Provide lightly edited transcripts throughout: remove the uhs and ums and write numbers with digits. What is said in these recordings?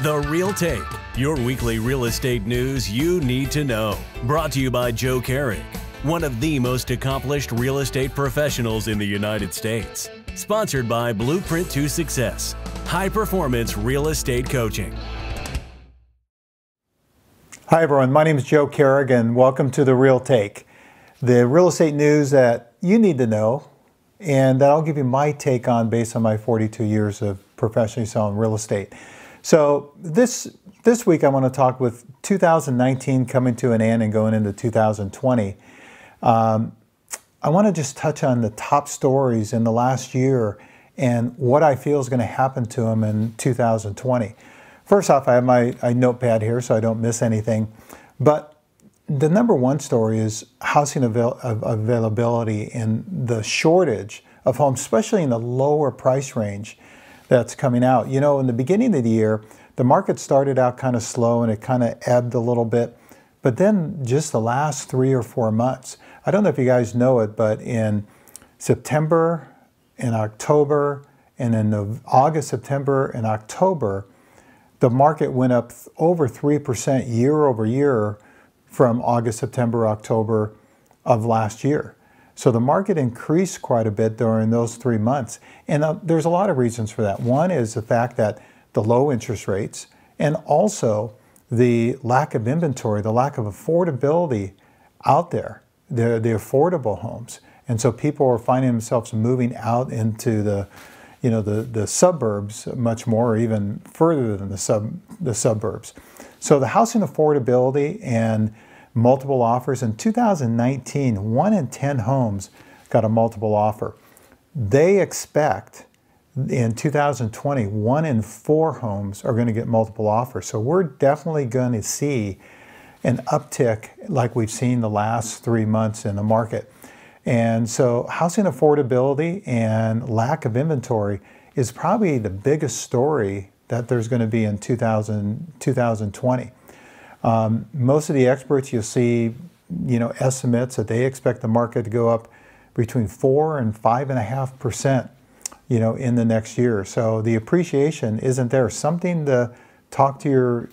The Real Take, your weekly real estate news you need to know. Brought to you by Joe Kehrig, one of the most accomplished real estate professionals in the United States. Sponsored by Blueprint to Success, high-performance real estate coaching. Hi everyone, my name is Joe Kehrig and welcome to The Real Take, the real estate news that you need to know and that I'll give you my take on based on my 42 years of professionally selling real estate. So this week I want to talk with 2019 coming to an end and going into 2020. I want to just touch on the top stories in the last year and what I feel is going to happen to them in 2020. First off, I have my notepad here so I don't miss anything. But the number one story is housing availability and the shortage of homes, especially in the lower price range that's coming out. You know, in the beginning of the year, the market started out kind of slow and it kind of ebbed a little bit. But then just the last 3 or 4 months, I don't know if you guys know it, but in September, in October, and in August, September, and October, the market went up over 3% year over year from August, September, October of last year. So the market increased quite a bit during those 3 months. And there's a lot of reasons for that. One is the fact that the low interest rates and also the lack of inventory, the lack of affordability out there, the affordable homes. And so people are finding themselves moving out into the suburbs much more, or even further than the suburbs. So the housing affordability and multiple offers. In 2019, 1 in 10 homes got a multiple offer. They expect in 2020, 1 in 4 homes are going to get multiple offers. So we're definitely going to see an uptick like we've seen the last 3 months in the market. And so housing affordability and lack of inventory is probably the biggest story that there's going to be in 2020. Most of the experts, you'll see, estimates that they expect the market to go up between 4 and 5.5%, in the next year. So the appreciation isn't there. Something to talk to your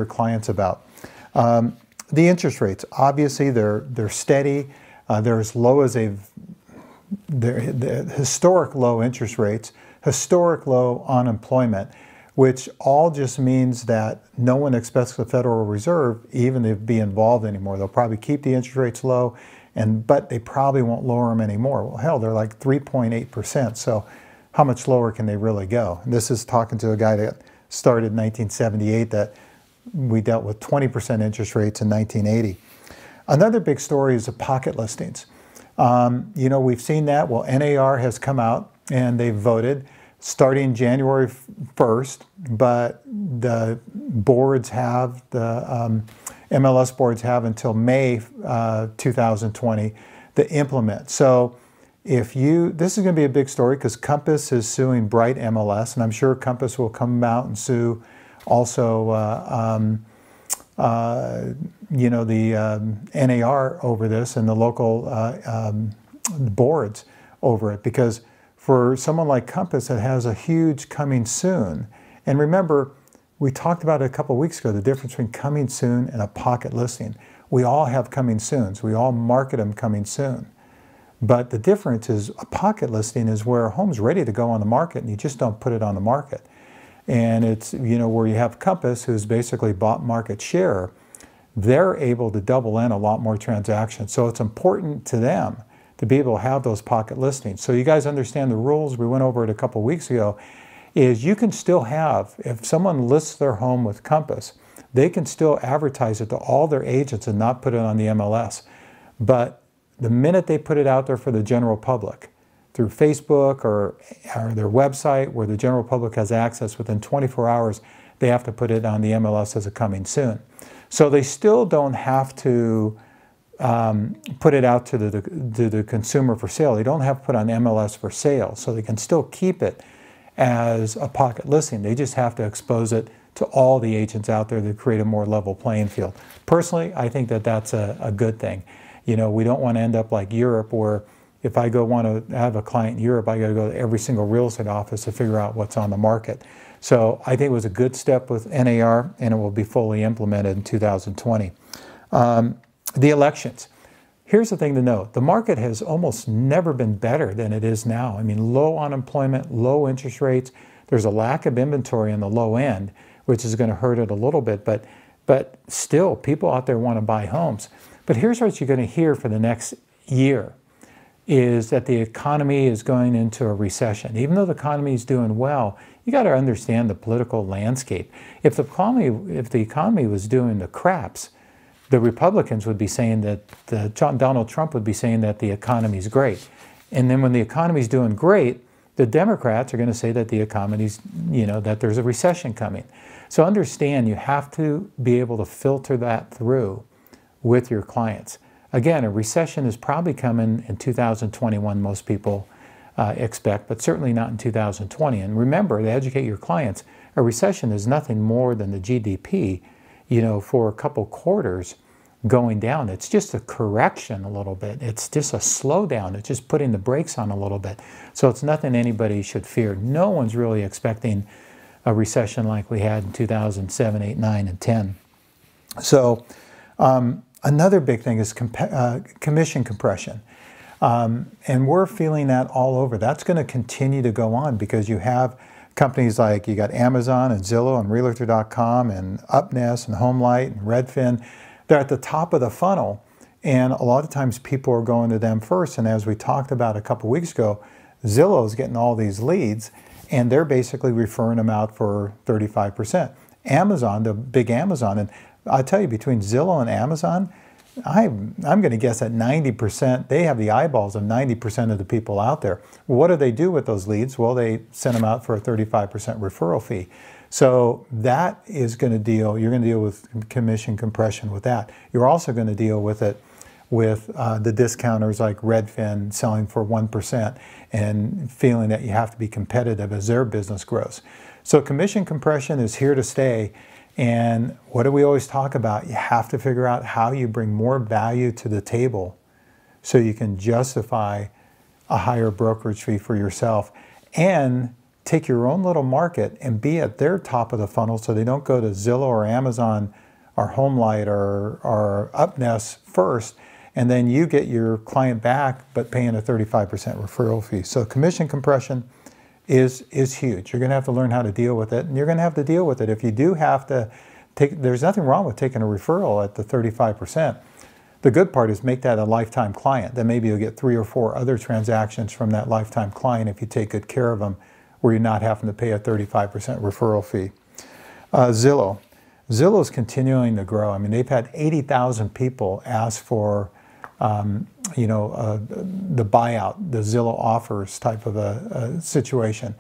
clients about. The interest rates, obviously, they're steady. They're as low as they're historic low interest rates, historic low unemployment, which all just means that no one expects the Federal Reserve even to be involved anymore. They'll probably keep the interest rates low, but they probably won't lower them anymore. Well, hell, they're like 3.8%. So how much lower can they really go? And this is talking to a guy that started in 1978 that we dealt with 20% interest rates in 1980. Another big story is the pocket listings. We've seen that. Well, NAR has come out and they voted starting January 1st, but the boards have, the MLS boards have until May 2020 to implement. So this is going to be a big story because Compass is suing Bright MLS, and I'm sure Compass will come out and sue also the NAR over this and the local boards over it, because for someone like Compass that has a huge coming soon, and remember, we talked about it a couple of weeks ago, the difference between coming soon and a pocket listing. We all have coming soons. We all market them coming soon. But the difference is a pocket listing is where a home's ready to go on the market and you just don't put it on the market. And it's, where you have Compass, who's basically bought market share, they're able to double in a lot more transactions. So it's important to them to be able to have those pocket listings. So you guys understand the rules. We went over it a couple weeks ago. Is you can still have, if someone lists their home with Compass, they can still advertise it to all their agents and not put it on the MLS. But the minute they put it out there for the general public, through Facebook or their website where the general public has access, within 24 hours, they have to put it on the MLS as a coming soon. So they still don't have to put it out to the consumer for sale. They don't have to put on MLS for sale, so they can still keep it as a pocket listing. They just have to expose it to all the agents out there to create a more level playing field. Personally, I think that that's a good thing. We don't want to end up like Europe, where if I want to have a client in Europe, I got to go to every single real estate office to figure out what's on the market. So I think it was a good step with NAR, and it will be fully implemented in 2020. The elections. Here's the thing to note. The market has almost never been better than it is now. I mean, low unemployment, low interest rates. There's a lack of inventory on the low end, which is going to hurt it a little bit. But still, people out there want to buy homes. But here's what you're going to hear for the next year, is that the economy is going into a recession. Even though the economy is doing well, you got to understand the political landscape. If the economy was doing the craps, the Republicans would be saying that Donald Trump would be saying that the economy's great. And then when the economy's doing great, the Democrats are going to say that the economy's, that there's a recession coming. So understand, you have to be able to filter that through with your clients. Again, a recession is probably coming in 2021, most people expect, but certainly not in 2020. And remember, to educate your clients, a recession is nothing more than the GDP, for a couple quarters going down. It's just a correction a little bit. It's just a slowdown. It's just putting the brakes on a little bit. So it's nothing anybody should fear. No one's really expecting a recession like we had in 2007, 8, 9, and 10. So another big thing is commission compression. And we're feeling that all over. That's going to continue to go on because you have companies like, you got Amazon and Zillow and Realtor.com and UpNest and HomeLight and Redfin. They're at the top of the funnel, and a lot of times people are going to them first. And as we talked about a couple weeks ago, Zillow is getting all these leads, and they're basically referring them out for 35%. Amazon, the big Amazon, and I'll tell you, between Zillow and Amazon, I'm going to guess at 90%, they have the eyeballs of 90% of the people out there. What do they do with those leads? Well, they send them out for a 35% referral fee. So that is going to you're going to deal with commission compression with that. You're also going to deal with it with the discounters like Redfin selling for 1% and feeling that you have to be competitive as their business grows. So commission compression is here to stay. And what do we always talk about? You have to figure out how you bring more value to the table so you can justify a higher brokerage fee for yourself and take your own little market and be at their top of the funnel so they don't go to Zillow or Amazon or HomeLight or UpNest first, and then you get your client back but paying a 35% referral fee. So commission compression is huge. You're going to have to learn how to deal with it, and you're going to have to deal with it. If you do have to take, there's nothing wrong with taking a referral at the 35%. The good part is make that a lifetime client. Then maybe you'll get 3 or 4 other transactions from that lifetime client if you take good care of them, where you're not having to pay a 35% referral fee. Zillow. Zillow is continuing to grow. I mean, they've had 80,000 people ask for the buyout, the Zillow offers type of a situation.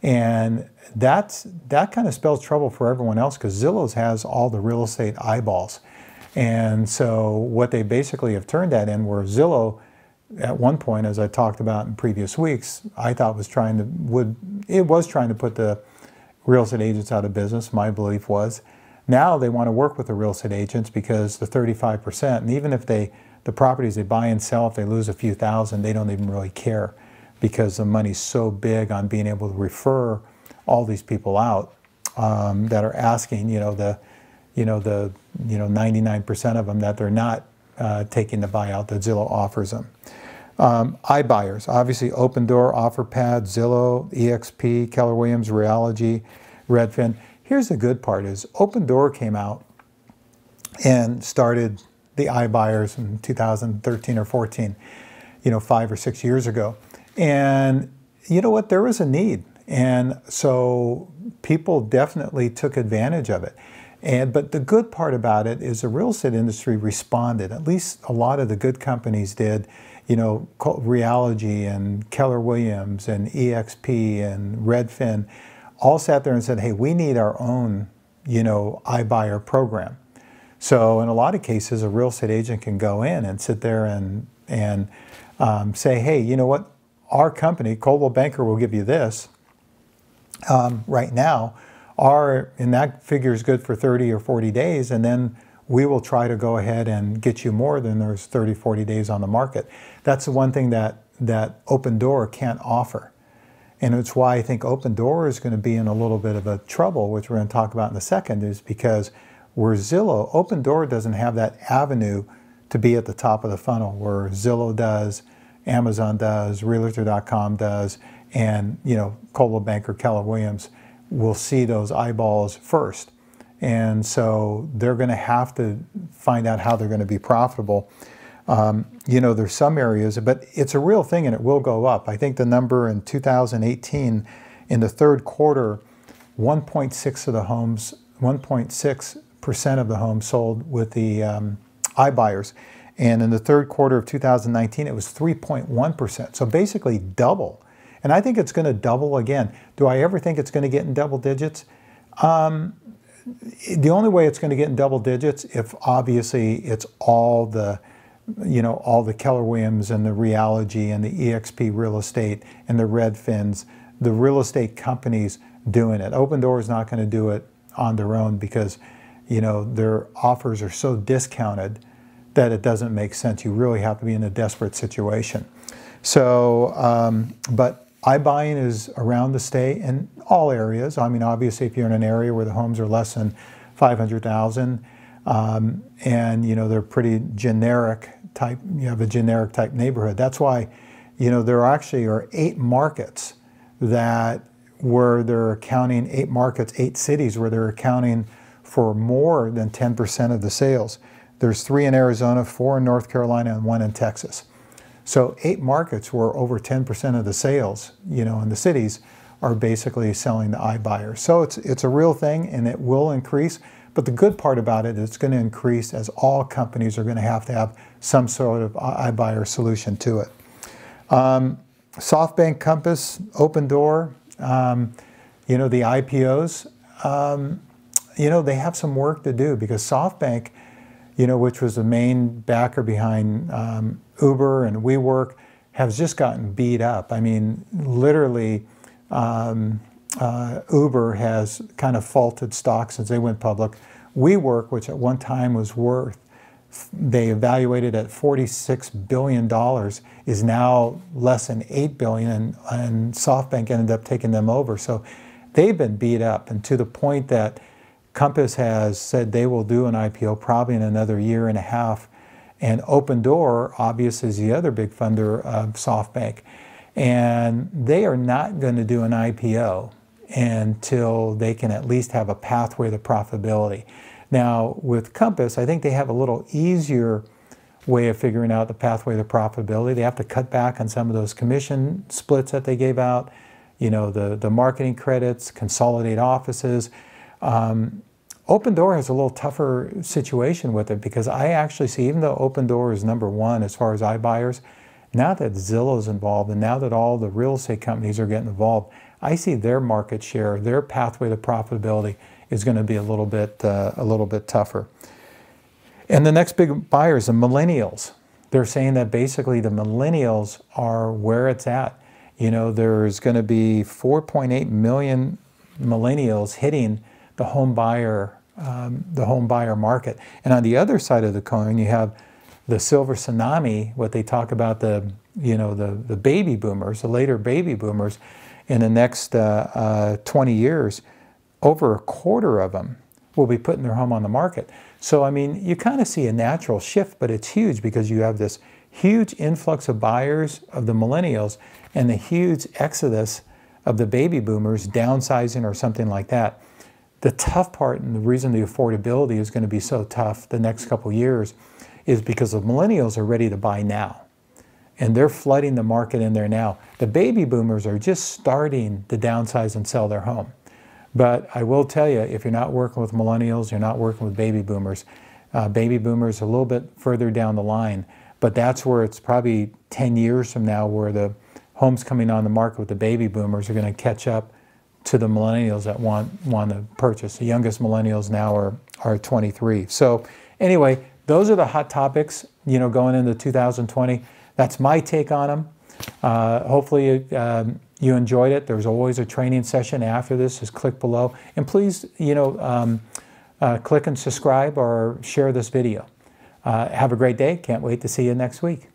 And that kind of spells trouble for everyone else because Zillow has all the real estate eyeballs. And so what they basically have turned that in, where Zillow at one point, as I talked about in previous weeks, I thought was trying to put the real estate agents out of business, my belief was. Now they want to work with the real estate agents because the 35%, and even if the properties they buy and sell, if they lose a few thousand, they don't even really care because the money's so big on being able to refer all these people out that are asking, 99% of them that they're not taking the buyout that Zillow offers them. iBuyers, obviously Open Door, OfferPad, Zillow, EXP, Keller Williams, Realogy, Redfin. Here's the good part is Open Door came out and started the iBuyers in 2013 or 14, 5 or 6 years ago. And you know what? There was a need. And so people definitely took advantage of it. But the good part about it is the real estate industry responded. At least a lot of the good companies did. Realogy and Keller Williams and EXP and Redfin all sat there and said, hey, we need our own, iBuyer program. So in a lot of cases, a real estate agent can go in and sit there and say, hey, you know what? Our company, Coldwell Banker, will give you this right now. And that figure is good for 30 or 40 days, and then we will try to go ahead and get you more than there's 30, 40 days on the market. That's the one thing that Open Door can't offer. And it's why I think Open Door is going to be in a little bit of a trouble, which we're going to talk about in a second, is because where Zillow, Open Door doesn't have that avenue to be at the top of the funnel where Zillow does, Amazon does, Realtor.com does, and Coldwell Banker, Keller Williams will see those eyeballs first. And so they're going to have to find out how they're going to be profitable. There's some areas, but it's a real thing and it will go up. I think the number in 2018, in the third quarter, 1.6% of the homes sold with the iBuyers. And in the third quarter of 2019, it was 3.1%. So basically double. And I think it's going to double again. Do I ever think it's going to get in double digits? The only way it's going to get in double digits if obviously it's all the Keller Williams and the Realogy and the eXp Real Estate and the Redfins, the real estate companies doing it. Open Door is not going to do it on their own because their offers are so discounted that it doesn't make sense. You really have to be in a desperate situation. So, but iBuying is around to stay in all areas. I mean, obviously, if you're in an area where the homes are less than 500,000, and they're pretty generic type, you have a generic type neighborhood. That's why, there actually are 8 markets where they're accounting, 8 cities where they're accounting for more than 10% of the sales. There's 3 in Arizona, 4 in North Carolina, and 1 in Texas. So 8 markets where over 10% of the sales, in the cities are basically selling the iBuyers. So it's a real thing and it will increase. But the good part about it is it's going to increase as all companies are going to have some sort of iBuyer solution to it. SoftBank, Compass, Open Door, the IPOs, they have some work to do because SoftBank, which was the main backer behind Uber and WeWork, has just gotten beat up. I mean, literally, Uber has kind of faulted stock since they went public. WeWork, which at one time was they evaluated at $46 billion, is now less than $8 billion, and SoftBank ended up taking them over. So they've been beat up, and to the point that Compass has said they will do an IPO probably in another year and a half. And Open Door, obviously, is the other big funder of SoftBank. And they are not going to do an IPO until they can at least have a pathway to profitability. Now, with Compass, I think they have a little easier way of figuring out the pathway to profitability. They have to cut back on some of those commission splits that they gave out, the marketing credits, consolidate offices. Open Door has a little tougher situation with it because I actually see, even though Open Door is #1 as far as iBuyers, now that Zillow is involved and now that all the real estate companies are getting involved, I see their market share, their pathway to profitability is going to be a little bit tougher. And the next big buyers, the millennials. They're saying that basically the millennials are where it's at. There's going to be 4.8 million millennials hitting the home buyer market. And on the other side of the coin, you have the silver tsunami, what they talk about, the baby boomers, the later baby boomers. In the next 20 years, over a quarter of them will be putting their home on the market. So, I mean, you kind of see a natural shift, but it's huge because you have this huge influx of buyers of the millennials and the huge exodus of the baby boomers downsizing or something like that. The tough part, and the reason the affordability is going to be so tough the next couple of years, is because the millennials are ready to buy now. And they're flooding the market in there now. The baby boomers are just starting to downsize and sell their home. But I will tell you, if you're not working with millennials, you're not working with baby boomers. Baby boomers are a little bit further down the line. But that's where it's probably 10 years from now where the homes coming on the market with the baby boomers are going to catch up to the millennials that want to purchase. The youngest millennials now are 23. So anyway, those are the hot topics, going into 2020. That's my take on them. Hopefully you enjoyed it. There's always a training session after this. Just click below. And please, click and subscribe or share this video. Have a great day. Can't wait to see you next week.